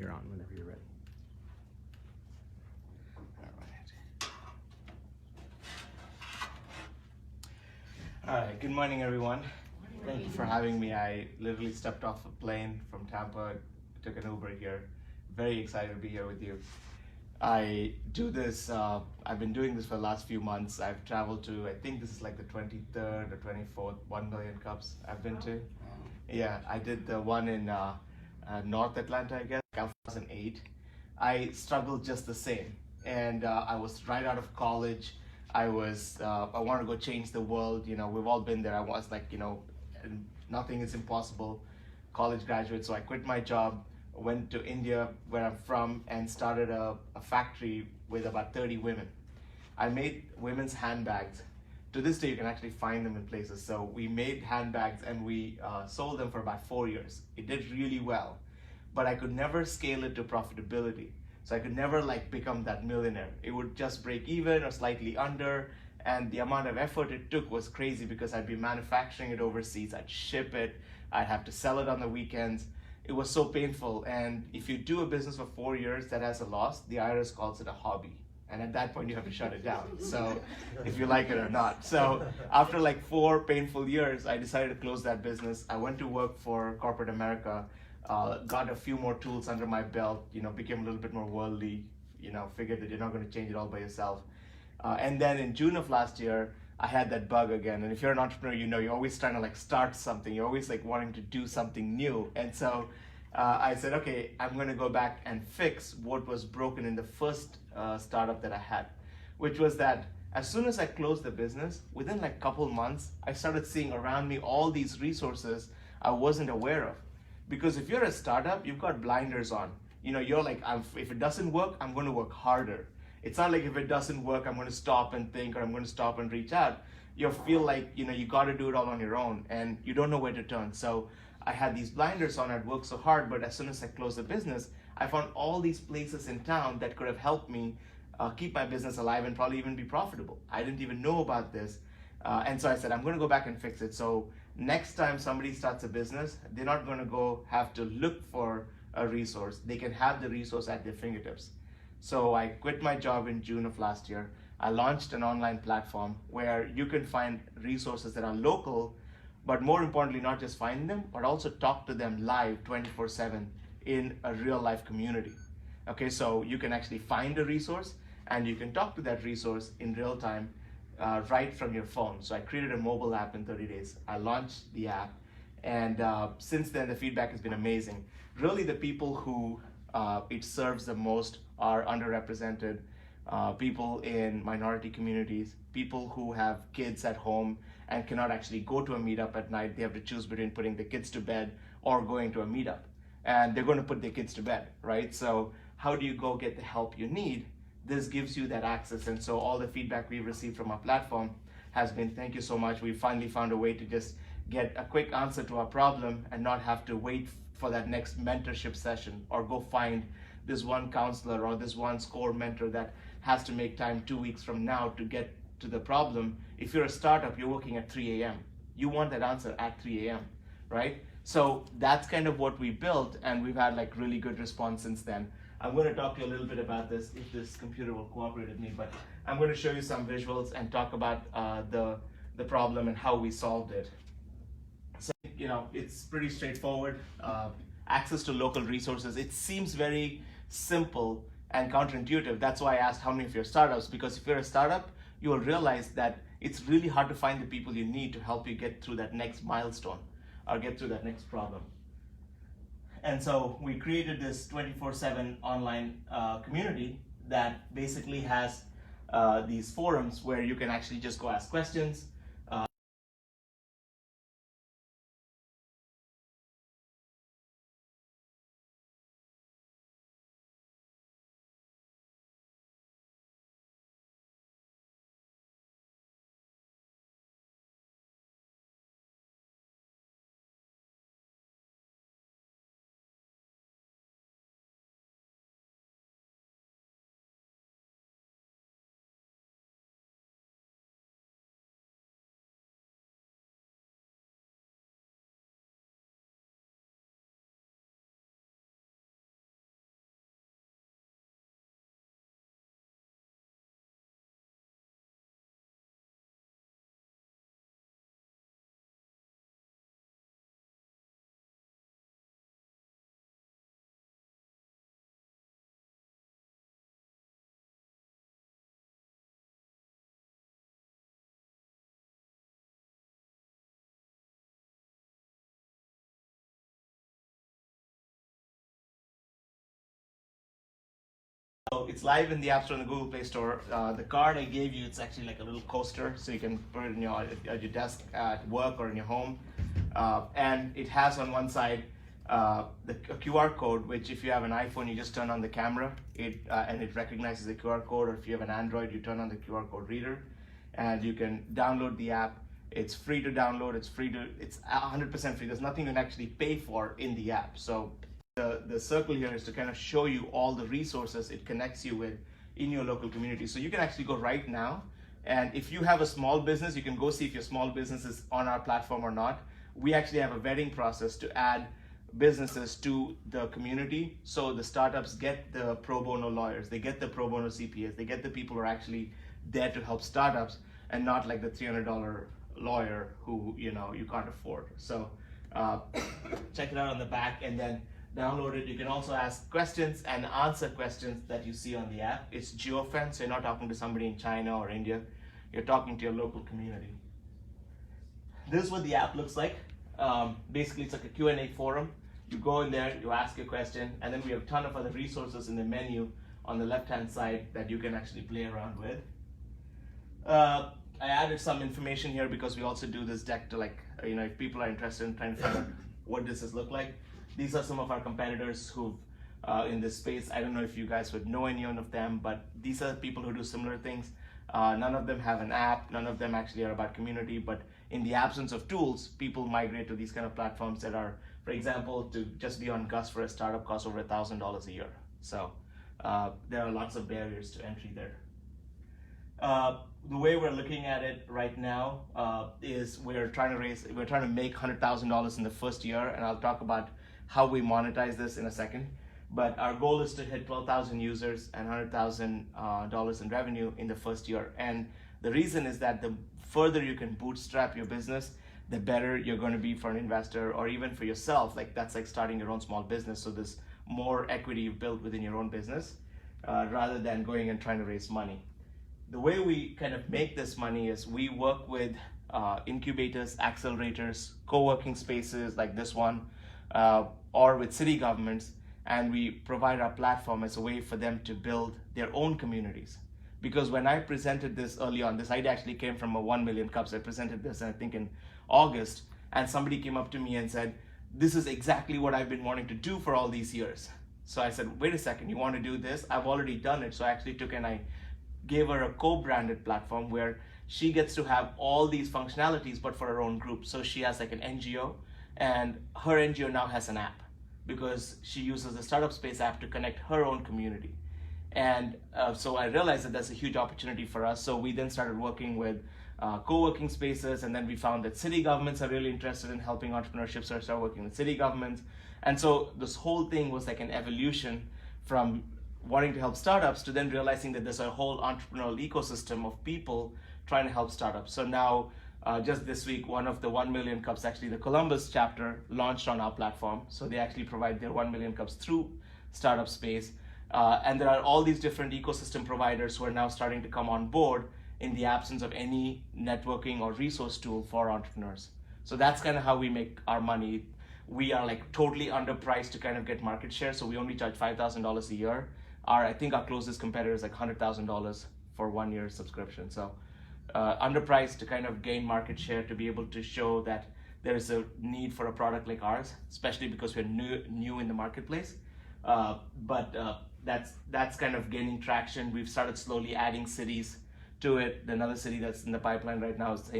You're on whenever you're ready. All right, good morning, everyone. Thank you for having me. I literally stepped off a plane from Tampa, took an Uber here. Very excited to be here with you. I do this, I've been doing this for the last few months. I've traveled to, I think this is like the 23rd or 24th 1 million cups I've been to. Yeah, I did the one in North Atlanta, I guess, 2008. I struggled just the same. And I was right out of college. I wanted to go change the world. You know, we've all been there. I was like, nothing is impossible. College graduate. So I quit my job, went to India, where I'm from, and started a factory with about 30 women. I made women's handbags. To this day, you can actually find them in places. So we made handbags and we sold them for about 4 years. It did really well, but I could never scale it to profitability. So I could never like become that millionaire. It would just break even or slightly under. And the amount of effort it took was crazy because I'd be manufacturing it overseas. I'd ship it. I'd have to sell it on the weekends. It was so painful. And if you do a business for 4 years that has a loss, the IRS calls it a hobby. And at that point, you have to shut it down. So if you like it or not. So after like 4 painful years, I decided to close that business. I went to work for corporate America, got a few more tools under my belt, became a little bit more worldly, figured that you're not going to change it all by yourself. And then in June of last year, I had that bug again. And if you're an entrepreneur, you're always trying to like start something. You're always like wanting to do something new. And so I said, okay, I'm going to go back and fix what was broken in the first startup that I had, which was that as soon as I closed the business, within like a couple months, I started seeing around me all these resources I wasn't aware of. Because if you're a startup, you've got blinders on. You're like, if it doesn't work, I'm going to work harder. It's not like if it doesn't work, I'm going to stop and think or I'm going to stop and reach out. You feel like, you got to do it all on your own and you don't know where to turn. So I had these blinders on, I'd worked so hard, but as soon as I closed the business, I found all these places in town that could have helped me keep my business alive and probably even be profitable. I didn't even know about this. And so I said, I'm going to go back and fix it. So next time somebody starts a business, they're not going to have to look for a resource. They can have the resource at their fingertips. So I quit my job in June of last year. I launched an online platform where you can find resources that are local, but more importantly, not just find them, but also talk to them live 24/7 in a real life community. Okay, so you can actually find a resource and you can talk to that resource in real time right from your phone. So I created a mobile app in 30 days. I launched the app, and since then the feedback has been amazing. Really, the people who it serves the most are underrepresented people in minority communities, people who have kids at home and cannot actually go to a meetup at night. They have to choose between putting the kids to bed or going to a meetup. And they're going to put their kids to bed, right? So how do you go get the help you need? This gives you that access. And so all the feedback we've received from our platform has been, thank you so much. We finally found a way to just get a quick answer to our problem and not have to wait for that next mentorship session or go find this one counselor or this one score mentor that has to make time 2 weeks from now to get to the problem. If you're a startup, you're working at 3 a.m. You want that answer at 3 a.m., right? So that's kind of what we built, and we've had like really good response since then. I'm going to talk to you a little bit about this if this computer will cooperate with me, but I'm going to show you some visuals and talk about the problem and how we solved it. So, it's pretty straightforward. Access to local resources. It seems very simple and counterintuitive. That's why I asked how many of your startups, because if you're a startup, you will realize that it's really hard to find the people you need to help you get through that next milestone or get through that next problem. And so we created this 24/7 online community that basically has these forums where you can actually just go ask questions. So it's live in the App Store and the Google Play Store. The card I gave you, it's actually like a little coaster, so you can put it in at your desk at work or in your home. And it has on one side a QR code, which if you have an iPhone, you just turn on the camera, and it recognizes the QR code, or if you have an Android, you turn on the QR code reader, and you can download the app. It's free to download, it's 100% free. There's nothing you can actually pay for in the app. So the circle here is to kind of show you all the resources it connects you with in your local community. So you can actually go right now, and if you have a small business, you can go see if your small business is on our platform or not. We actually have a vetting process to add businesses to the community. So the startups get the pro bono lawyers, they get the pro bono CPAs, they get the people who are actually there to help startups, and not like the $300 lawyer who you can't afford. So check it out on the back and then download it. You can also ask questions and answer questions that you see on the app. It's geofenced, so you're not talking to somebody in China or India. You're talking to your local community. This is what the app looks like. Basically, it's like a Q&A forum. You go in there, you ask a question, and then we have a ton of other resources in the menu on the left-hand side that you can actually play around with. I added some information here because we also do this deck to if people are interested in trying to find out what does this look like. These are some of our competitors who've in this space. I don't know if you guys would know any of them, but these are people who do similar things. None of them have an app, none of them actually are about community, but in the absence of tools, people migrate to these kind of platforms that are, for example, to just be on Gus for a startup costs over $1,000 a year. So there are lots of barriers to entry there. The way we're looking at it right now is we're trying to make $100,000 in the first year, and I'll talk about how we monetize this in a second. But our goal is to hit 12,000 users and $100,000 in revenue in the first year. And the reason is that the further you can bootstrap your business, the better you're going to be for an investor or even for yourself. That's like starting your own small business. So there's more equity you've built within your own business rather than going and trying to raise money. The way we kind of make this money is we work with incubators, accelerators, co-working spaces like this one, or with city governments, and we provide our platform as a way for them to build their own communities. Because when I presented this early on, this idea actually came from a 1 million cups. I presented this, I think, in August, and somebody came up to me and said, this is exactly what I've been wanting to do for all these years. So I said, wait a second, you want to do this? I've already done it. So I actually took and I gave her a co-branded platform where she gets to have all these functionalities, but for her own group. So she has like an NGO, and her NGO now has an app because she uses the Startup Space app to connect her own community. And so I realized that that's a huge opportunity for us. So we then started working with co-working spaces, and then we found that city governments are really interested in helping entrepreneurship, so I started working with city governments. And so this whole thing was like an evolution from wanting to help startups to then realizing that there's a whole entrepreneurial ecosystem of people trying to help startups. So now, just this week, one of the 1 million cups, actually the Columbus chapter, launched on our platform. So they actually provide their 1 million cups through Startup Space. And there are all these different ecosystem providers who are now starting to come on board in the absence of any networking or resource tool for entrepreneurs. So that's kind of how we make our money. We are like totally underpriced to kind of get market share. So we only charge $5,000 a year. I think our closest competitor is like $100,000 for 1 year subscription. So underpriced to kind of gain market share, to be able to show that there is a need for a product like ours, especially because we're new in the marketplace. But that's kind of gaining traction. We've started slowly adding cities to it. Another city that's in the pipeline right now is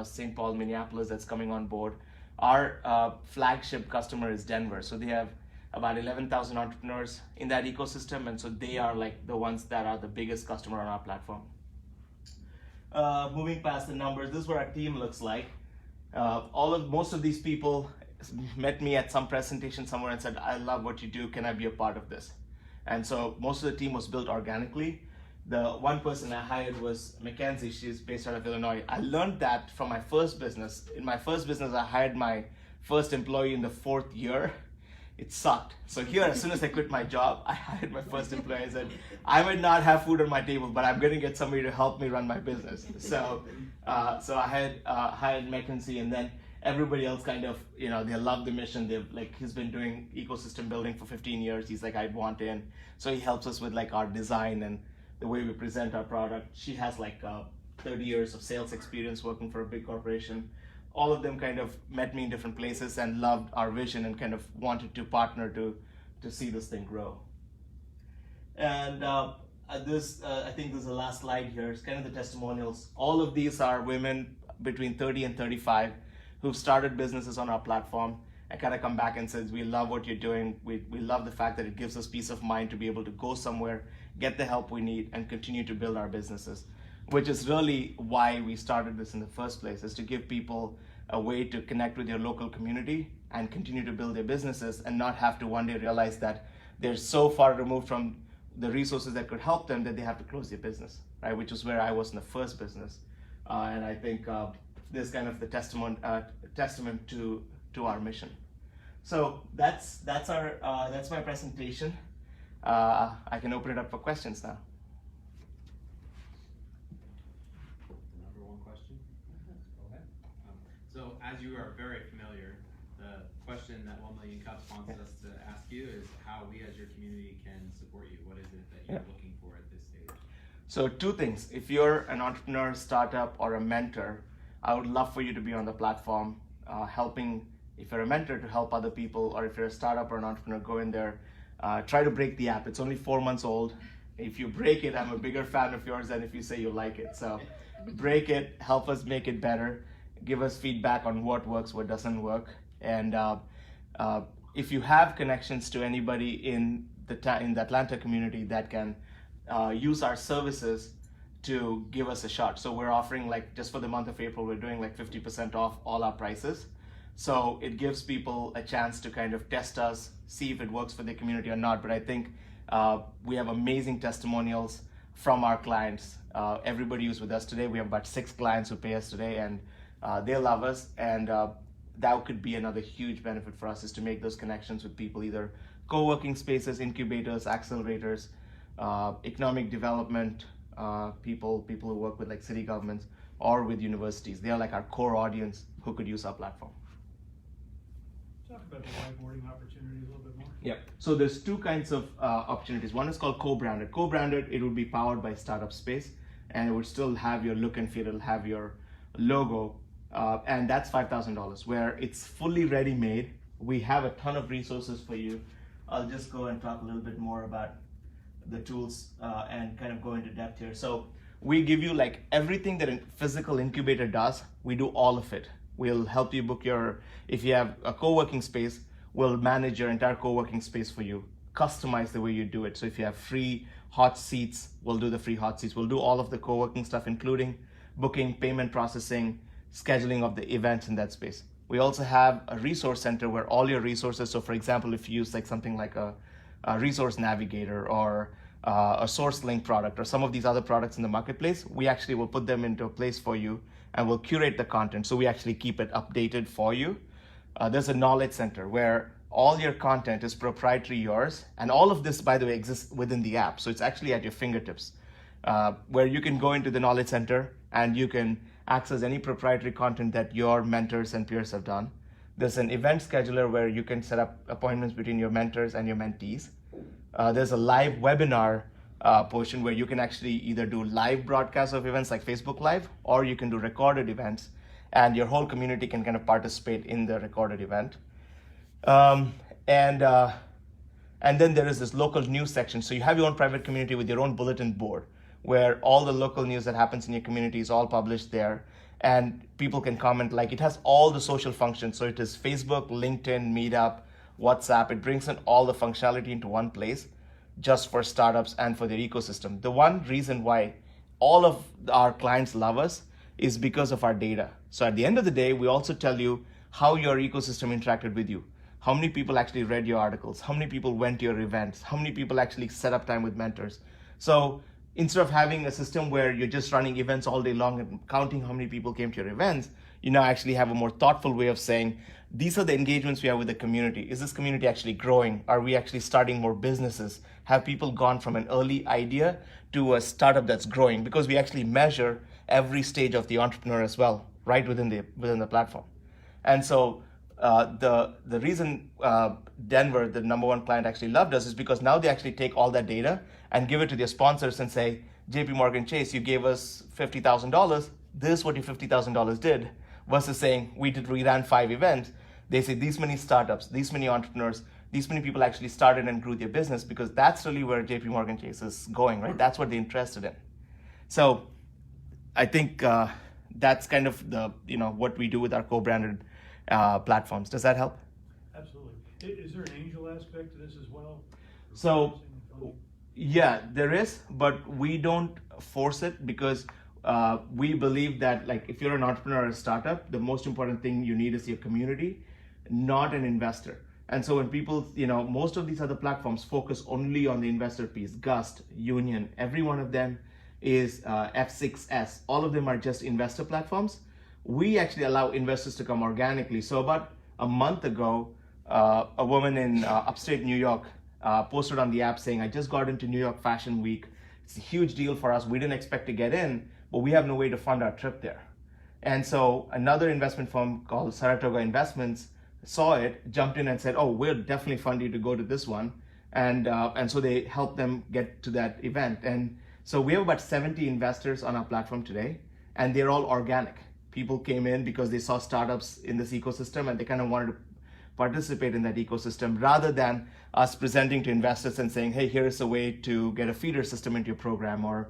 St. Paul, Minneapolis, that's coming on board. Our flagship customer is Denver. So they have about 11,000 entrepreneurs in that ecosystem, and so they are like the ones that are the biggest customer on our platform. Moving past the numbers, this is what our team looks like. Most of these people met me at some presentation somewhere and said, I love what you do, can I be a part of this? And so most of the team was built organically. The one person I hired was Mackenzie. She's based out of Illinois. I learned that from my first business. In my first business, I hired my first employee in the 4th year. It sucked. So here, as soon as I quit my job, I hired my first employee. I said, I might not have food on my table, but I'm going to get somebody to help me run my business. So I had hired Mackenzie, and then everybody else kind of, they love the mission. He's been doing ecosystem building for 15 years. He's like, I'd want in. So he helps us with like our design and the way we present our product. She has like 30 years of sales experience working for a big corporation. All of them kind of met me in different places and loved our vision and kind of wanted to partner to see this thing grow. And I think this is the last slide here. It's kind of the testimonials. All of these are women between 30 and 35 who've started businesses on our platform and kind of come back and says, we love what you're doing. We love the fact that it gives us peace of mind to be able to go somewhere, get the help we need, and continue to build our businesses, which is really why we started this in the first place, is to give people a way to connect with your local community and continue to build their businesses and not have to one day realize that they're so far removed from the resources that could help them that they have to close their business, right? Which is where I was in the first business. And I think this is kind of the testament to our mission. So that's my presentation. I can open it up for questions now. Number one question. Go ahead. So as you are very familiar, the question that 1 Million Cups wants us to ask you is how we as your community can support you. What is it that you're looking for at this stage? So 2 things. If you're an entrepreneur, startup, or a mentor, I would love for you to be on the platform, helping. If you're a mentor, to help other people, or if you're a startup or an entrepreneur, go in there, try to break the app. It's only 4 months old. If you break it, I'm a bigger fan of yours than if you say you like it. So break it, help us make it better, give us feedback on what works, what doesn't work. And if you have connections to anybody in the Atlanta community that can use our services, to give us a shot. So we're offering, like, just for the month of April, we're doing like 50% off all our prices. So it gives people a chance to kind of test us, see if it works for their community or not. But I think we have amazing testimonials from our clients. Everybody who's with us today, we have about 6 clients who pay us today, and they love us. And that could be another huge benefit for us, is to make those connections with people, either co-working spaces, incubators, accelerators, economic development, people who work with like city governments or with universities. They are like our core audience who could use our platform. Talk about the whiteboarding opportunity a little bit more. Yeah, so there's 2 kinds of opportunities. One is called co-branded. Co-branded, it would be powered by Startup Space, and it would still have your look and feel, it'll have your logo, and that's $5,000, where it's fully ready-made. We have a ton of resources for you. I'll just go and talk a little bit more about the tools and kind of go into depth here. So we give you like everything that a physical incubator does, we do all of it. We'll help you book if you have a co-working space, we'll manage your entire co-working space for you, customize the way you do it. So if you have free hot seats, we'll do the free hot seats. We'll do all of the co-working stuff, including booking, payment processing, scheduling of the events in that space. We also have a resource center where all your resources, so for example, if you use like something like a resource navigator or a SourceLink product or some of these other products in the marketplace, we actually will put them into a place for you and we'll curate the content. So we actually keep it updated for you. There's a knowledge center where all your content is proprietary yours. And all of this, by the way, exists within the app. So it's actually at your fingertips, where you can go into the knowledge center and you can access any proprietary content that your mentors and peers have done. There's an event scheduler where you can set up appointments between your mentors and your mentees. There's a live webinar portion where you can actually either do live broadcasts of events like Facebook Live, or you can do recorded events, and your whole community can kind of participate in the recorded event. And then there is this local news section. So you have your own private community with your own bulletin board, where all the local news that happens in your community is all published there. And people can comment, like it has all the social functions. So it is Facebook, LinkedIn, Meetup, WhatsApp. It brings in all the functionality into one place, just for startups and for their ecosystem. The one reason why all of our clients love us is because of our data. So at the end of the day, we also tell you how your ecosystem interacted with you. How many people actually read your articles? How many people went to your events? How many people actually set up time with mentors? So instead of having a system where you're just running events all day long and counting how many people came to your events, you now actually have a more thoughtful way of saying, these are the engagements we have with the community. Is this community actually growing? Are we actually starting more businesses? Have people gone from an early idea to a startup that's growing? Because we actually measure every stage of the entrepreneur as well, right within the platform. And so the reason Denver, the number one client, actually loved us is because now they actually take all that data and give it to their sponsors and say, JP Morgan Chase, you gave us $50,000. This is what your $50,000 did. Versus saying we ran 5 events. They say these many startups, these many entrepreneurs, these many people actually started and grew their business, because that's really where JP Morgan Chase is going, right? That's what they're interested in. So I think that's kind of the what we do with our co-branded platforms. Does that help? Absolutely. Is there an angel aspect to this as well? So yeah, there is, but we don't force it, because we believe that, like, if you're an entrepreneur or a startup, the most important thing you need is your community, not an investor. And so when people, most of these other platforms focus only on the investor piece, Gust, Union, every one of them is F6S. All of them are just investor platforms. We actually allow investors to come organically. So about a month ago, a woman in upstate New York posted on the app saying, I just got into New York Fashion Week. It's a huge deal for us. We didn't expect to get in, but we have no way to fund our trip there. And so another investment firm called Saratoga Investments saw it, jumped in and said, oh, we'll definitely fund you to go to this one. And so they helped them get to that event. And so we have about 70 investors on our platform today, and they're all organic. People came in because they saw startups in this ecosystem and they kind of wanted to participate in that ecosystem, rather than us presenting to investors and saying, hey, here's a way to get a feeder system into your program, or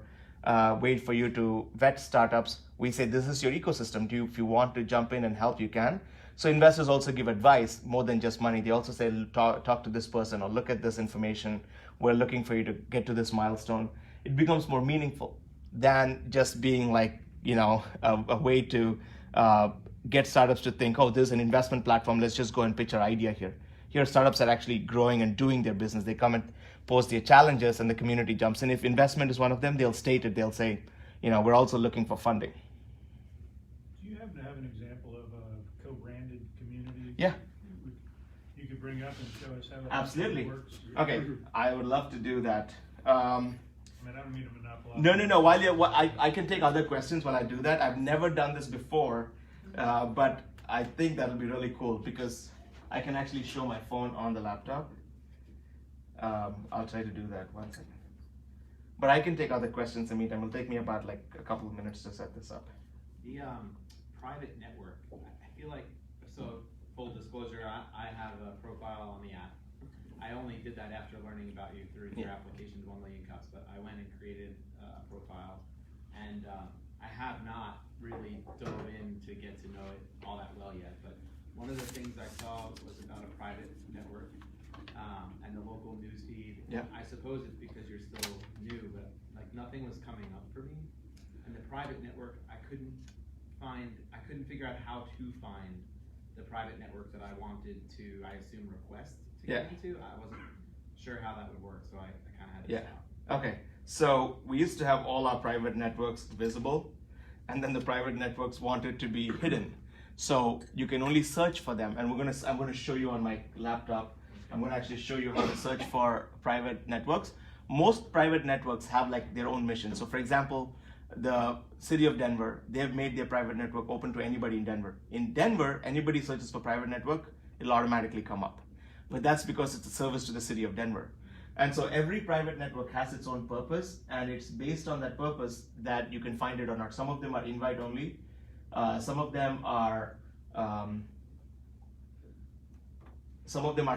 wait for you to vet startups. We say, this is your ecosystem. If you want to jump in and help, you can. So investors also give advice more than just money. They also say, talk to this person, or look at this information. We're looking for you to get to this milestone. It becomes more meaningful than just being like, a way to get startups to think, oh, there's an investment platform. Let's just go and pitch our idea here. Here, startups are actually growing and doing their business. They come and post their challenges, and the community jumps in. If investment is one of them, they'll state it. They'll say, we're also looking for funding. Do you happen to have an example of a co-branded community? Yeah. You could bring up and show us how it Absolutely. works? Okay, I would love to do that. I don't mean to monopolize. No. I can take other questions while I do that. I've never done this before, but I think that'll be really cool, because I can actually show my phone on the laptop. I'll try to do that 1 second. But I can take other questions in the meantime. It'll take me about like a couple of minutes to set this up. The private network, I feel like, so full disclosure, I have a profile on the app. I only did that after learning about you through your application to 1 Million Cups, but I went and created a profile, and I have not really dove in to get to know it all that well yet, but one of the things I saw was about a private network and the local news feed. Yeah. I suppose it's because you're still new, but like nothing was coming up for me. And the private network, I couldn't figure out how to find the private network that I wanted to, I assume, request to get into. I wasn't sure how that would work, so I kind of had to stop. Okay, so we used to have all our private networks visible, and then the private networks wanted to be hidden. So you can only search for them, and I'm gonna show you on my laptop. I'm gonna actually show you how to search for private networks. Most private networks have like their own mission. So for example, the city of Denver, they have made their private network open to anybody in Denver. In Denver, anybody searches for private network, it'll automatically come up. But that's because it's a service to the city of Denver. And so every private network has its own purpose, and it's based on that purpose that you can find it or not. Some of them are invite only. Some of them are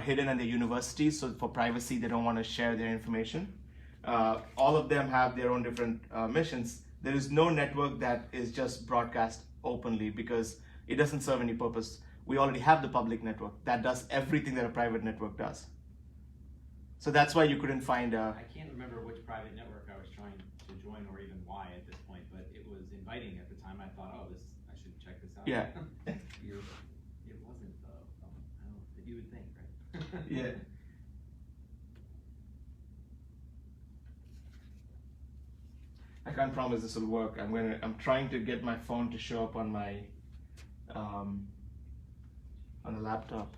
hidden in the universities, so for privacy, they don't want to share their information. All of them have their own different missions. There is no network that is just broadcast openly, because it doesn't serve any purpose. We already have the public network that does everything that a private network does. So that's why you couldn't find a... I can't remember which private network I was trying to join, or even why at this point, but it was inviting at the time. I thought, oh, I should check this out. Yeah. It wasn't though. I don't know, that you would think, right? Yeah. I can't promise this will work. I'm trying to get my phone to show up on my on a laptop.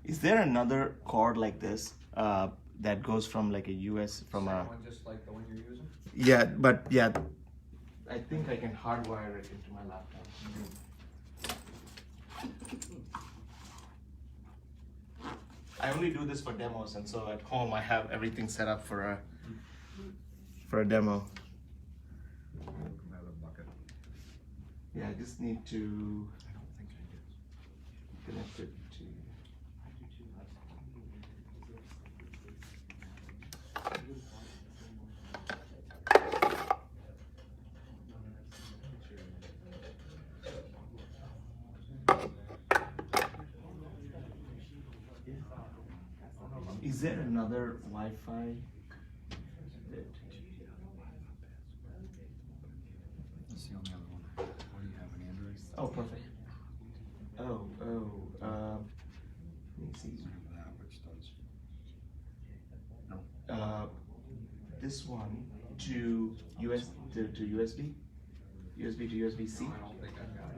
Is there another cord like this that goes from like a US from a? One just like the one you're using? Yeah, but yeah, I think I can hardwire it into my laptop. I only do this for demos, and so at home I have everything set up for a demo. Another bucket. Yeah, I just need to I don't think I did. connect it to. Is there another Wi-Fi? That's the only other one. What do you have, an Android? Oh, perfect. Let me see. I have that, which does. No. This one to to USB, USB to USB-C. No, I don't think I've got it.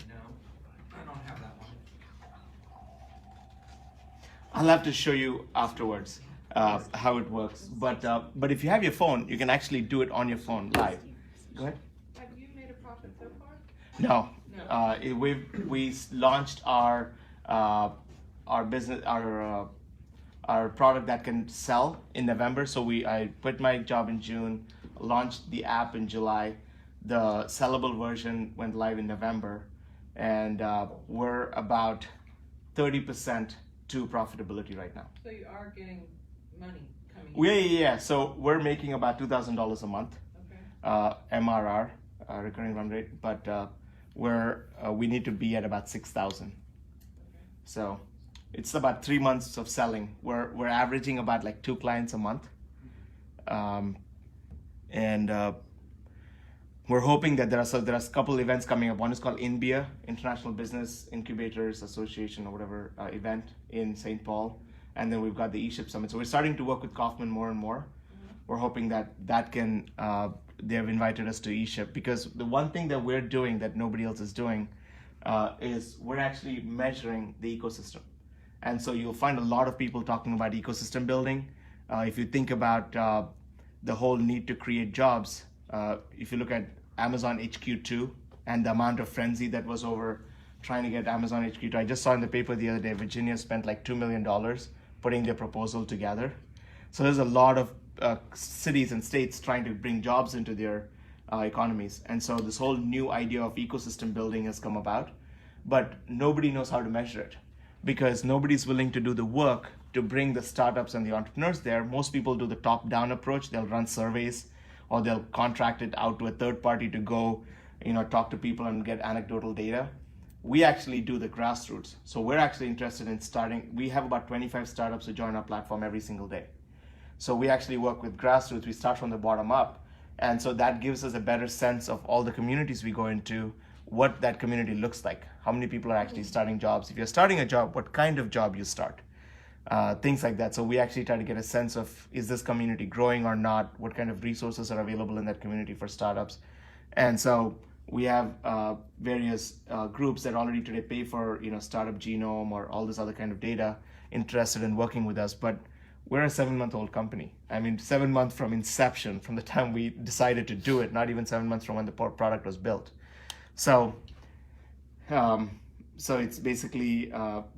No, I don't have that one. I'll have to show you afterwards how it works. But if you have your phone, you can actually do it on your phone live. Go ahead. Have you made a profit so far? No. No. We launched our business our product that can sell in November. So I quit my job in June, launched the app in July. The sellable version went live in November, and we're about 30% to profitability right now. So you are getting money coming in? Yeah. So we're making about $2,000 a month. Okay. MRR, recurring run rate, but we need to be at about 6,000. Okay. So it's about 3 months of selling. We're averaging about like 2 clients a month, and we're hoping that there are a couple events coming up. One is called INBIA, International Business Incubators Association or whatever event in St. Paul, and then we've got the eShip Summit. So we're starting to work with Kaufman more and more. We're hoping that can. They have invited us to eShip because the one thing that we're doing that nobody else is doing is we're actually measuring the ecosystem. And so you'll find a lot of people talking about ecosystem building. If you think about the whole need to create jobs, if you look at Amazon HQ2 and the amount of frenzy that was over trying to get Amazon HQ2. I just saw in the paper the other day, Virginia spent like $2 million putting their proposal together. So there's a lot of cities and states trying to bring jobs into their economies. And so this whole new idea of ecosystem building has come about, but nobody knows how to measure it because nobody's willing to do the work to bring the startups and the entrepreneurs there. Most people do the top-down approach. They'll run surveys or they'll contract it out to a third party to go, talk to people and get anecdotal data. We actually do the grassroots. So we're actually interested in starting. We have about 25 startups who join our platform every single day. So we actually work with grassroots. We start from the bottom up. And so that gives us a better sense of all the communities we go into, what that community looks like, how many people are actually starting jobs. If you're starting a job, what kind of job you start, things like that. So we actually try to get a sense of, is this community growing or not? What kind of resources are available in that community for startups? And so we have various groups that already today pay for, Startup Genome or all this other kind of data, interested in working with us. But we're a 7-month-old company. 7 months from inception, from the time we decided to do it, not even 7 months from when the product was built. So it's basically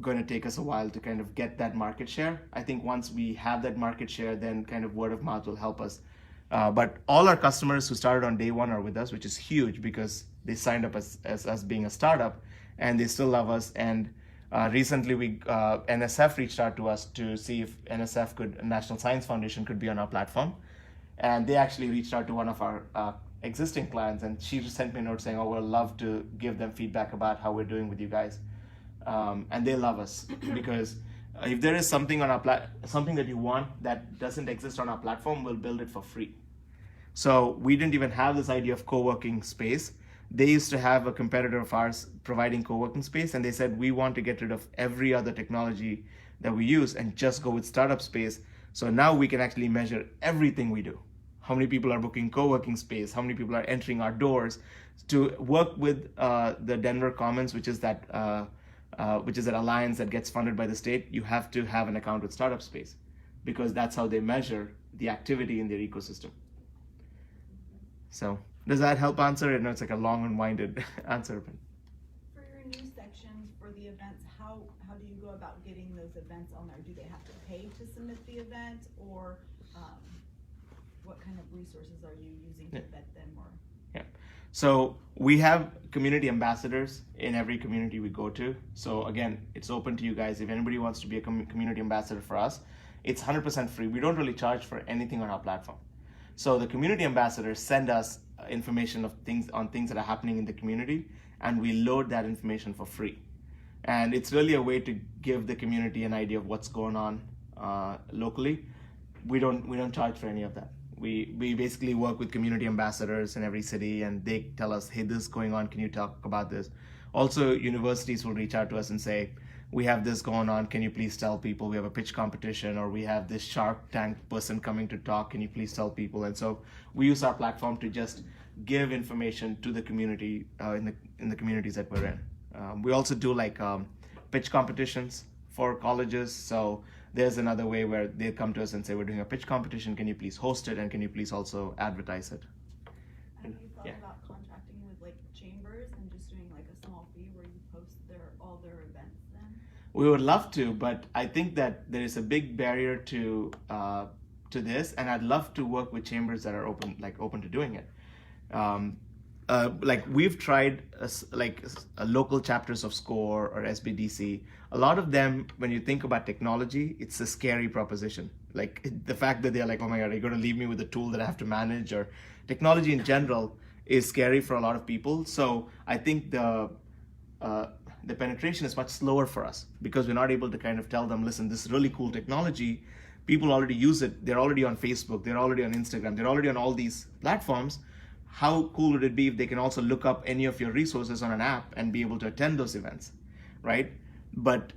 going to take us a while to kind of get that market share. I think once we have that market share, then kind of word of mouth will help us. But all our customers who started on day one are with us, which is huge because they signed up as us being a startup and they still love us. And recently NSF reached out to us to see if NSF National Science Foundation could be on our platform. And they actually reached out to one of our existing clients, and she just sent me a note saying, we'll love to give them feedback about how we're doing with you guys. And they love us because if there is something on something that you want that doesn't exist on our platform, we'll build it for free. So we didn't even have this idea of co-working space. They used to have a competitor of ours providing co-working space, and they said, we want to get rid of every other technology that we use and just go with startup space So now we can actually measure everything we do. How many people are booking co-working space? How many people are entering our doors? To work with the Denver Commons, which is that alliance that gets funded by the state, you have to have an account with Startup Space, because that's how they measure the activity in their ecosystem. So does that help answer? I know it's like a long and winded answer. But For your new sections for the events, how do you go about getting those events on there? Do they have to pay to submit the event, or what kind of resources are you using to vet them? Or so we have community ambassadors in every community we go to. So again, it's open to you guys. If anybody wants to be a community ambassador for us, it's 100% free. We don't really charge for anything on our platform. So the community ambassadors send us information of things that are happening in the community, and we load that information for free. And it's really a way to give the community an idea of what's going on locally. We don't charge for any of that. We basically work with community ambassadors in every city, and they tell us, hey, this is going on, can you talk about this? Also, universities will reach out to us and say, we have this going on, can you please tell people? We have a pitch competition, or we have this Shark Tank person coming to talk, can you please tell people? And so we use our platform to just give information to the community in the communities that we're in. We also do like pitch competitions for colleges. So there's another way where they come to us and say, we're doing a pitch competition, can you please host it, and can you please also advertise it? have you thought about contracting with like chambers and just doing like a small fee where you post all their events then? We would love to, but I think that there is a big barrier to this, and I'd love to work with chambers that are open to doing it. Like we've tried local chapters of SCORE or SBDC. A lot of them, when you think about technology, it's a scary proposition. Like the fact that they're like, oh my God, are you going to leave me with a tool that I have to manage? Or technology in general is scary for a lot of people. So I think the penetration is much slower for us, because we're not able to kind of tell them, listen, this is really cool technology. People already use it. They're already on Facebook. They're already on Instagram. They're already on all these platforms. How cool would it be if they can also look up any of your resources on an app and be able to attend those events, right? But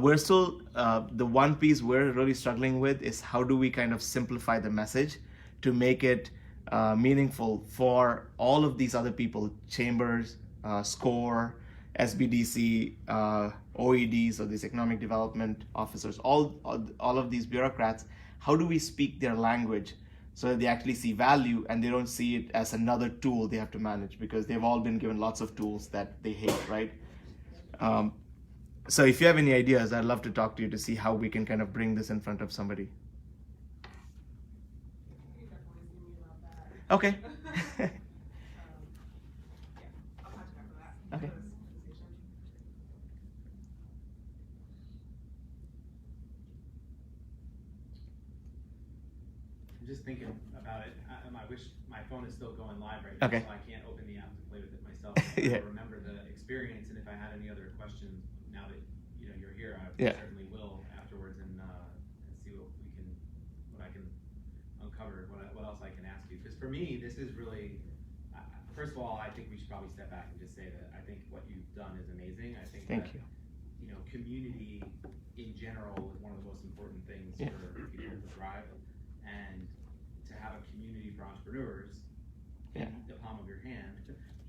we're still, the one piece we're really struggling with is how do we kind of simplify the message to make it meaningful for all of these other people, chambers, SCORE, SBDC, OEDs, or these economic development officers, all of these bureaucrats. How do we speak their language so that they actually see value and they don't see it as another tool they have to manage, because they've all been given lots of tools that they hate, right? So if you have any ideas, I'd love to talk to you to see how we can kind of bring this in front of somebody. You definitely see me about that. Okay. Yeah, I'll talk to her for that. Okay. For this conversation. I'm just thinking about it. I wish my phone is still going live right now, Okay. so I can't open the app to play with it myself. Yeah. I'll remember the experience, and if I had any other questions, now that you're here, I Yeah. certainly will afterwards, and see what I can uncover, what else I can ask you. Because for me, this is really, first of all, I think we should probably step back and just say that I think what you've done is amazing. I think Thank that, you. Community in general is one of the most important things Yeah. for people to thrive, and to have a community for entrepreneurs in the palm of your hand,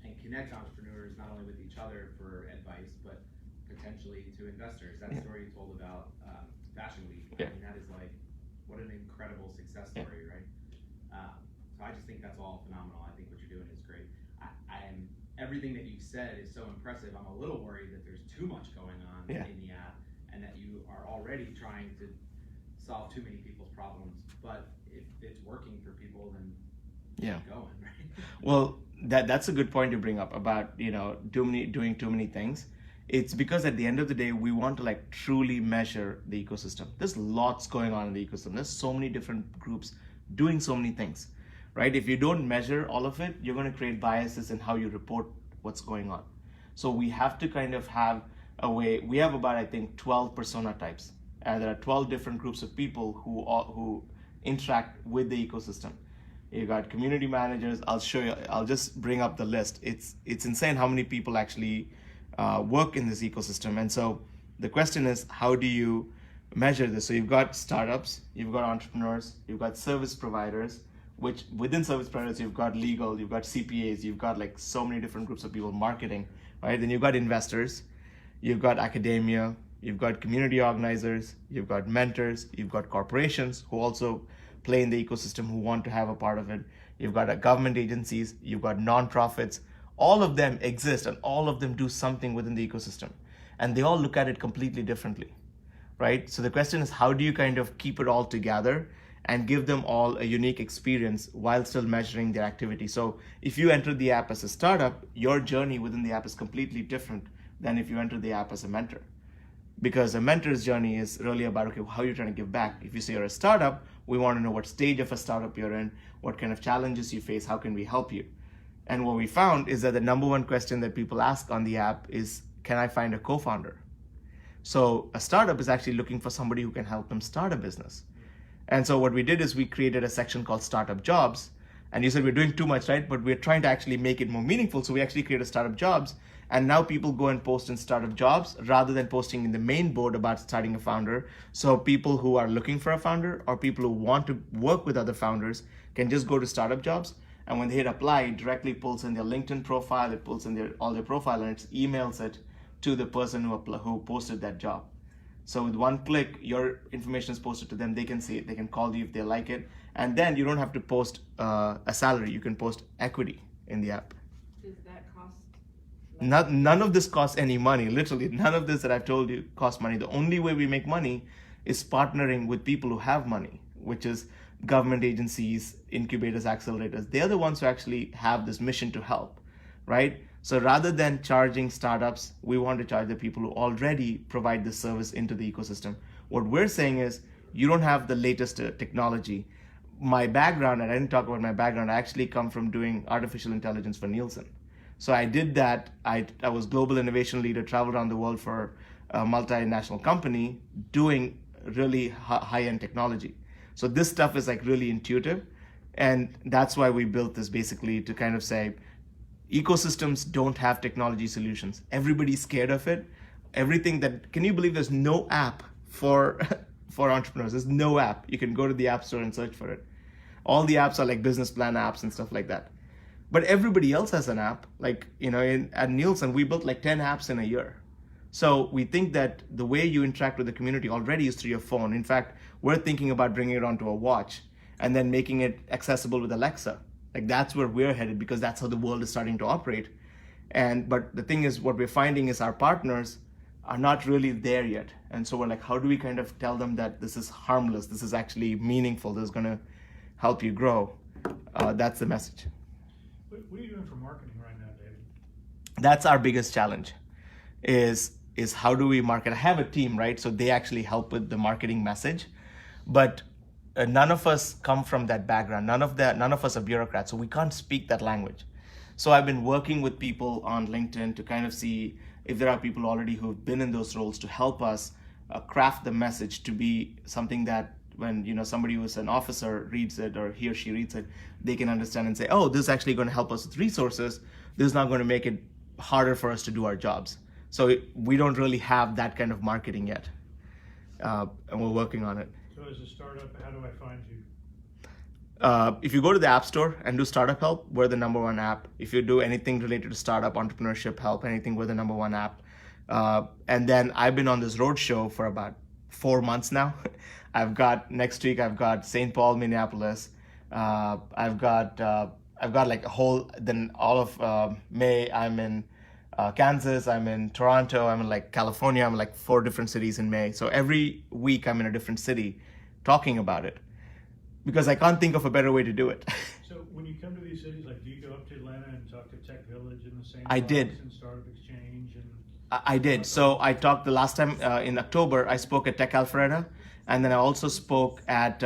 and connect entrepreneurs not only with each other for advice, but potentially to investors. That story you told about Fashion Week, I mean, that is like, what an incredible success story, right? So I just think that's all phenomenal. I think what you're doing is great. Everything that you've said is so impressive. I'm a little worried that there's too much going on in the app, and that you are already trying to solve too many people's problems. But if it's working for people, then keep going, right? Well, that's a good point to bring up about doing too many things. It's because at the end of the day, we want to like truly measure the ecosystem. There's lots going on in the ecosystem. There's so many different groups doing so many things, right? If you don't measure all of it, you're going to create biases in how you report what's going on. So we have to kind of have a way. We have about, I think, 12 persona types, and there are 12 different groups of people who interact with the ecosystem. You got community managers. I'll show you. I'll just bring up the list. It's insane how many people actually work in this ecosystem. And so the question is, how do you measure this. So you've got startups, you've got entrepreneurs, you've got service providers, which within service providers, you've got legal, you've got CPAs, you've got like so many different groups of people, marketing, right? Then you've got investors, you've got academia, you've got community organizers, you've got mentors, you've got corporations who also play in the ecosystem who want to have a part of it. You've got government agencies, you've got nonprofits. All of them exist and all of them do something within the ecosystem. And they all look at it completely differently, right? So the question is, how do you kind of keep it all together and give them all a unique experience while still measuring their activity? So if you enter the app as a startup, your journey within the app is completely different than if you enter the app as a mentor. Because a mentor's journey is really about, okay, how you're trying to give back. If you say you're a startup, we want to know what stage of a startup you're in, what kind of challenges you face, how can we help you? And what we found is that the number one question that people ask on the app is, can I find a co-founder? So a startup is actually looking for somebody who can help them start a business. And so what we did is we created a section called Startup Jobs. And you said we're doing too much, right? But we're trying to actually make it more meaningful. So we actually created Startup Jobs. And now people go and post in Startup Jobs rather than posting in the main board about starting a founder. So people who are looking for a founder or people who want to work with other founders can just go to Startup Jobs. And when they hit apply, it directly pulls in their LinkedIn profile, it pulls in all their profile, and it emails it to the person who posted that job. So with one click, your information is posted to them. They can see it. They can call you if they like it. And then you don't have to post a salary. You can post equity in the app. Does that cost? None of this costs any money. Literally, none of this that I've told you costs money. The only way we make money is partnering with people who have money, which is government agencies, incubators, accelerators. They're the ones who actually have this mission to help, right? So rather than charging startups, we want to charge the people who already provide the service into the ecosystem. What we're saying is, you don't have the latest technology. My background, and I didn't talk about my background, I actually come from doing artificial intelligence for Nielsen. So I did that. I was global innovation leader, traveled around the world for a multinational company doing really high-end technology. So this stuff is like really intuitive. And that's why we built this basically to kind of say, ecosystems don't have technology solutions. Everybody's scared of it. Can you believe there's no app for entrepreneurs? There's no app. You can go to the App Store and search for it. All the apps are like business plan apps and stuff like that. But everybody else has an app. Like, at Nielsen, we built like 10 apps in a year. So we think that the way you interact with the community already is through your phone. In fact, we're thinking about bringing it onto a watch and then making it accessible with Alexa. Like that's where we're headed because that's how the world is starting to operate. But the thing is, what we're finding is our partners are not really there yet. And so we're like, how do we kind of tell them that this is harmless, this is actually meaningful, this is going to help you grow? That's the message. What are you doing for marketing right now, David? That's our biggest challenge is how do we market? I have a team, right? So they actually help with the marketing message, but none of us come from that background. None of us are bureaucrats, so we can't speak that language. So I've been working with people on LinkedIn to kind of see if there are people already who've been in those roles to help us craft the message to be something that when somebody who's an officer reads it or he or she reads it, they can understand and say, oh, this is actually going to help us with resources. This is not going to make it harder for us to do our jobs. So we don't really have that kind of marketing yet, and we're working on it. So as a startup, how do I find you? If you go to the App Store and do Startup Help, we're the number one app. If you do anything related to startup, entrepreneurship help, anything, we're the number one app. And then I've been on this roadshow for about 4 months now. Next week, I've got St. Paul, Minneapolis. I've got like then all of May, I'm in Kansas, I'm in Toronto, I'm in like California, I'm in like 4 different cities in May. So every week I'm in a different city talking about it because I can't think of a better way to do it. So when you come to these cities, like, do you go up to Atlanta and talk to Tech Village in the same I place did. and Startup Exchange? And I did. So I talked the last time in October, I spoke at Tech Alpharetta, and then I also spoke at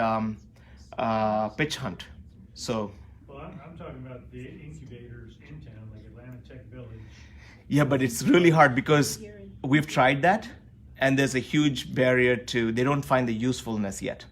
Pitch Hunt. So. Well, I'm talking about the incubators in town, like Atlanta Tech Village. Yeah, but it's really hard because we've tried that and there's a huge barrier they don't find the usefulness yet.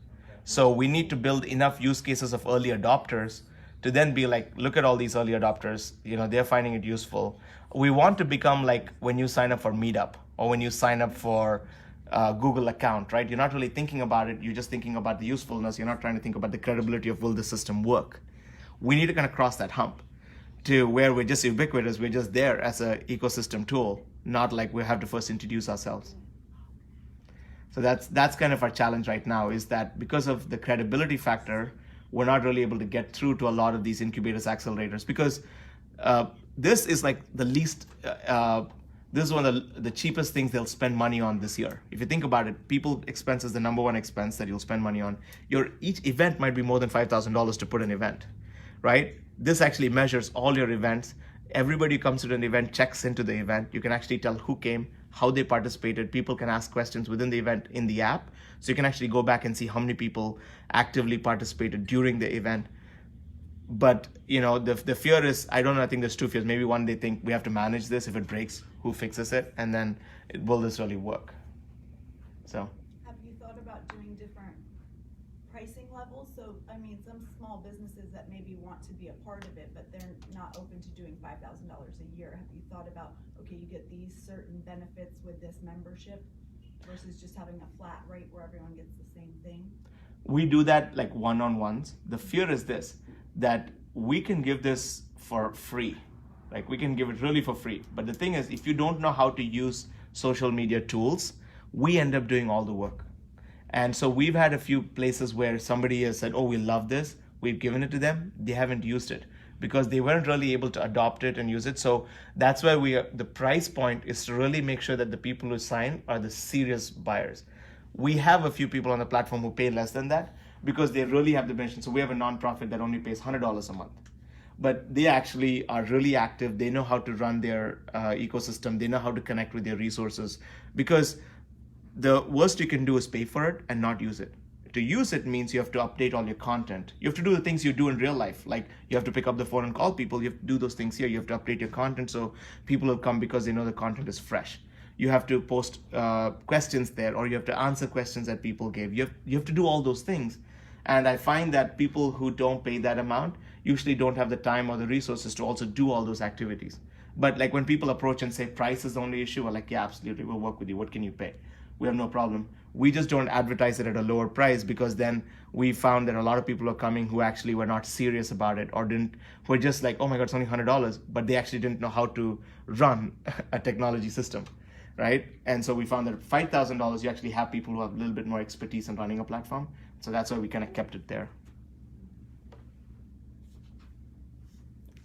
So we need to build enough use cases of early adopters to then be like, look at all these early adopters, they're finding it useful. We want to become like when you sign up for Meetup or when you sign up for, Google account, right? You're not really thinking about it. You're just thinking about the usefulness. You're not trying to think about the credibility of will the system work. We need to kind of cross that hump to where we're just ubiquitous. We're just there as an ecosystem tool, not like we have to first introduce ourselves. So that's kind of our challenge right now, is that because of the credibility factor, we're not really able to get through to a lot of these incubators, accelerators, because this is like the least, this is one of the cheapest things they'll spend money on this year. If you think about it, people expense is the number one expense that you'll spend money on. Each event might be more than $5,000 to put an event, right? This actually measures all your events. Everybody who comes to an event checks into the event. You can actually tell who came, how they participated. People can ask questions within the event in the app. So you can actually go back and see how many people actively participated during the event. But the fear is, I don't know, I think there's two fears. Maybe one, they think we have to manage this. If it breaks, who fixes it? And then will this really work? So. Have you thought about doing different pricing levels? So, I mean, some small businesses that maybe want to be a part of it, but they're not open to doing $5,000 a year. Have you thought about, okay, you get these certain benefits with this membership versus just having a flat rate where everyone gets the same thing? We do that like one-on-ones. The fear is this, that we can give this for free. Like we can give it really for free. But the thing is, if you don't know how to use social media tools, we end up doing all the work. And so we've had a few places where somebody has said, oh, we love this. We've given it to them. They haven't used it because they weren't really able to adopt it and use it. So that's why the price point is to really make sure that the people who sign are the serious buyers. We have a few people on the platform who pay less than that because they really have the mission. So we have a nonprofit that only pays $100 a month. But they actually are really active. They know how to run their ecosystem. They know how to connect with their resources. Because the worst you can do is pay for it and not use it. To use it means you have to update all your content. You have to do the things you do in real life. Like you have to pick up the phone and call people. You have to do those things here. You have to update your content so people will come because they know the content is fresh. You have to post questions there, or you have to answer questions that people gave. You have to do all those things. And I find that people who don't pay that amount usually don't have the time or the resources to also do all those activities. But like when people approach and say price is the only issue, we're like, yeah, absolutely, we'll work with you. What can you pay? We have no problem. We just don't advertise it at a lower price because then we found that a lot of people are coming who actually were not serious about it or were just like, oh my God, it's only $100, but they actually didn't know how to run a technology system, right? And so we found that at $5,000, you actually have people who have a little bit more expertise in running a platform. So that's why we kind of kept it there.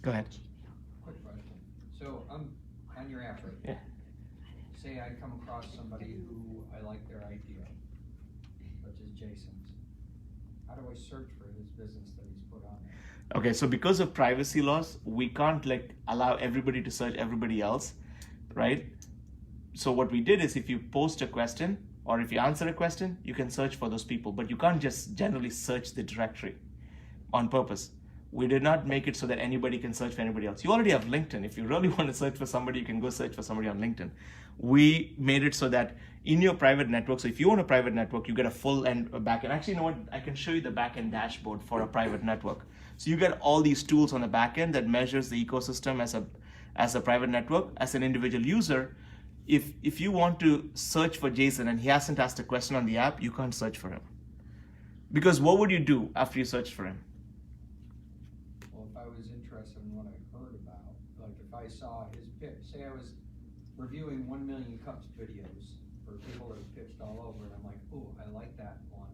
Go ahead. Quick question. So I'm on your app right Yeah. Say I come across somebody who I like their idea, such as Jason's. How do I search for his business that he's put on there? Okay, so because of privacy laws, we can't like allow everybody to search everybody else, right? So what we did is if you post a question or if you answer a question, you can search for those people, but you can't just generally search the directory on purpose. We did not make it so that anybody can search for anybody else. You already have LinkedIn. If you really want to search for somebody, you can go search for somebody on LinkedIn. We made it so that in your private network, so if you own a private network, you get a full end back end. Actually, you know what? I can show you the back end dashboard for a private network. So you get all these tools on the back end that measures the ecosystem as a private network. As an individual user, if you want to search for Jason and he hasn't asked a question on the app, you can't search for him. Because what would you do after you searched for him? Well, if I was interested in what I heard about, like if I saw his pitch, say I was reviewing 1 Million Cups videos for people that have pitched all over, and I'm like, oh, I like that one.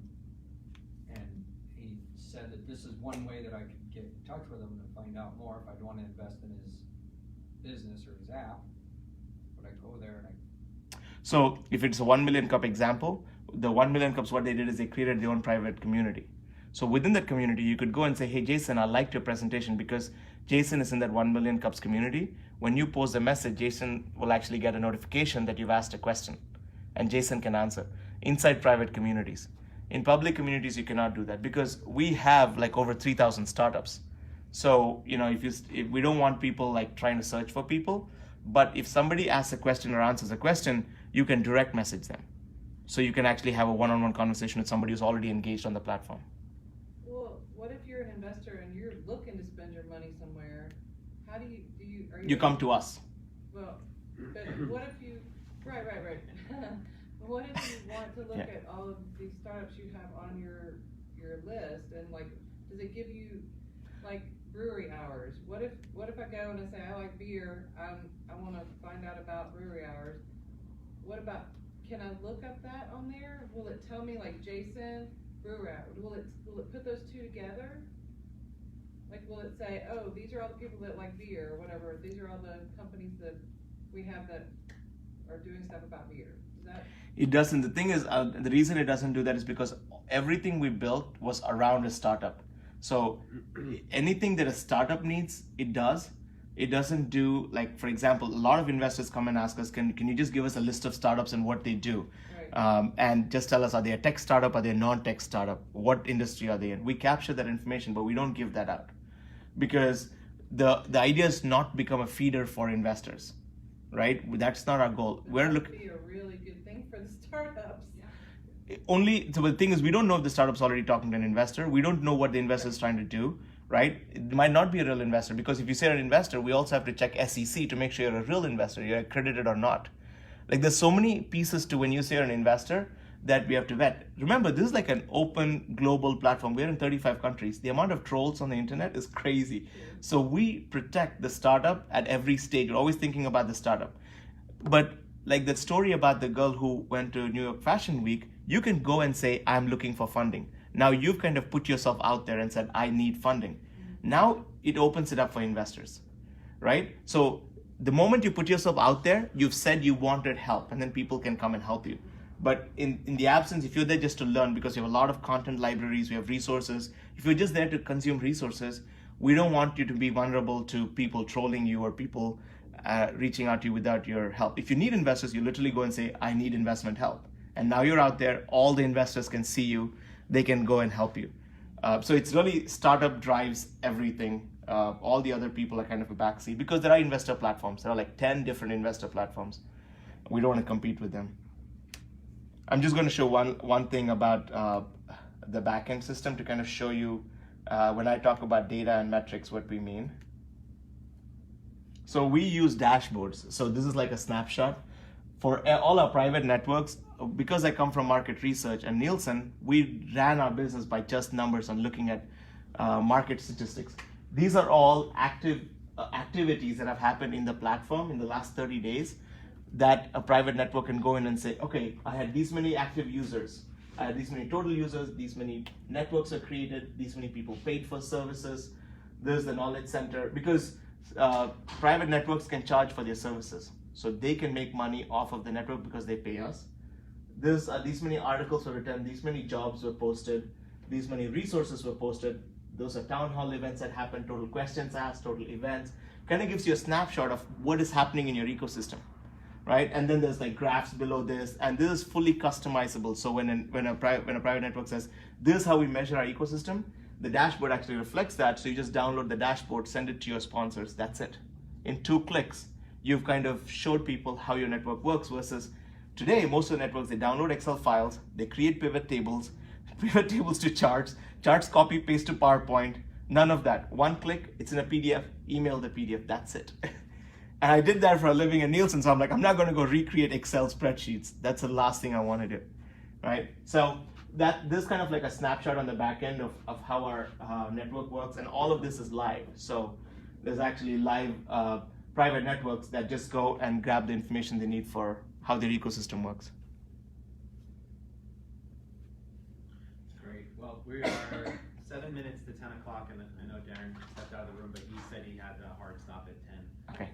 And he said that this is one way that I could get in touch with him to find out more if I'd want to invest in his business or his app. Would I go there and So if it's a 1 Million Cup example, the 1 Million Cups, what they did is they created their own private community. So within that community, you could go and say, hey, Jason, I liked your presentation because Jason is in that 1 Million Cups community. When you post a message, Jason will actually get a notification that you've asked a question and Jason can answer inside private communities. In public communities, you cannot do that because we have like over 3,000 startups. So, if we don't want people like trying to search for people, but if somebody asks a question or answers a question, you can direct message them. So you can actually have a one-on-one conversation with somebody who's already engaged on the platform. Well, what if you're an investor and you're looking to spend your money somewhere? How do you, You come to us. Well, but what if you, right. What if you want to look Yeah. at all of these startups you have on your list, and like, does it give you, like, brewery hours? What if I go and I say, I like beer, I wanna find out about brewery hours? What about, can I look up that on there? Will it tell me, like, Jason, brewery hour, will it put those two together? Like, will it say, oh, these are all the people that like beer, or whatever, these are all the companies that we have that are doing stuff about beer? Is that? It doesn't. The thing is, the reason it doesn't do that is because everything we built was around a startup. So anything that a startup needs, it does. It doesn't do, like, for example, a lot of investors come and ask us, can you just give us a list of startups and what they do? Right. And just tell us, are they a tech startup, are they a non-tech startup? What industry are they in? We capture that information, but we don't give that out. Because the idea is not become a feeder for investors, right? That's not our goal. We're That looking. would be a really good thing for the startups. Only so the thing is, we don't know if the startup's already talking to an investor. We don't know what the investor is trying to do, right? It might not be a real investor, because if you say an investor, we also have to check SEC to make sure you're a real investor, you're accredited or not. Like, there's so many pieces to when you say you're an investor that we have to vet. Remember, this is like an open global platform. We're in 35 countries. The amount of trolls on the internet is crazy. So we protect the startup at every stage. We're always thinking about the startup. But like that story about the girl who went to New York Fashion Week, you can go and say, I'm looking for funding. Now you've kind of put yourself out there and said, I need funding. Now it opens it up for investors, right? So the moment you put yourself out there, you've said you wanted help, and then people can come and help you. But in the absence, if you're there just to learn, because you have a lot of content libraries, we have resources, if you're just there to consume resources, we don't want you to be vulnerable to people trolling you or people reaching out to you without your help. If you need investors, you literally go and say, I need investment help. And now you're out there, all the investors can see you, they can go and help you. So it's really startup drives everything. All the other people are kind of a backseat, because there are investor platforms. There are like 10 different investor platforms. We don't want to compete with them. I'm just going to show one thing about the backend system to kind of show you when I talk about data and metrics, what we mean. So we use dashboards. So this is like a snapshot. For all our private networks, because I come from market research and Nielsen, we ran our business by just numbers and looking at market statistics. These are all activities that have happened in the platform in the last 30 days that a private network can go in and say, okay, I had these many active users, I had these many total users, these many networks are created, these many people paid for services, there's the knowledge center, because private networks can charge for their services. So they can make money off of the network because they pay us. There's these many articles were written, these many jobs were posted, these many resources were posted. Those are town hall events that happen, total questions asked, total events. Kind of gives you a snapshot of what is happening in your ecosystem, right? And then there's like graphs below this, and this is fully customizable. So when a private network says, this is how we measure our ecosystem, the dashboard actually reflects that. So you just download the dashboard, send it to your sponsors, that's it. In 2 clicks, you've kind of showed people how your network works, versus today, most of the networks, they download Excel files, they create pivot tables to charts copy paste to PowerPoint, none of that. 1 click, it's in a PDF, email the PDF, that's it. And I did that for a living at Nielsen, so I'm like, I'm not gonna go recreate Excel spreadsheets. That's the last thing I wanna do, right? So this kind of like a snapshot on the back end of how our network works, and all of this is live. So there's actually live private networks that just go and grab the information they need for how their ecosystem works. Great. Well, we are 7 minutes to 10 o'clock, and I know Darren stepped out of the room, but he said he had a hard stop at 10. Okay.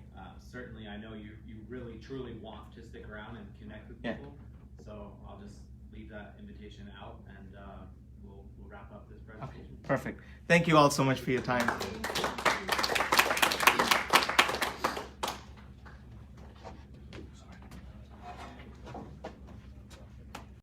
Certainly, I know you really truly want to stick around and connect with Yeah. people. So I'll just leave that invitation out, and we'll wrap up this presentation. Okay, perfect. Thank you all so much for your time.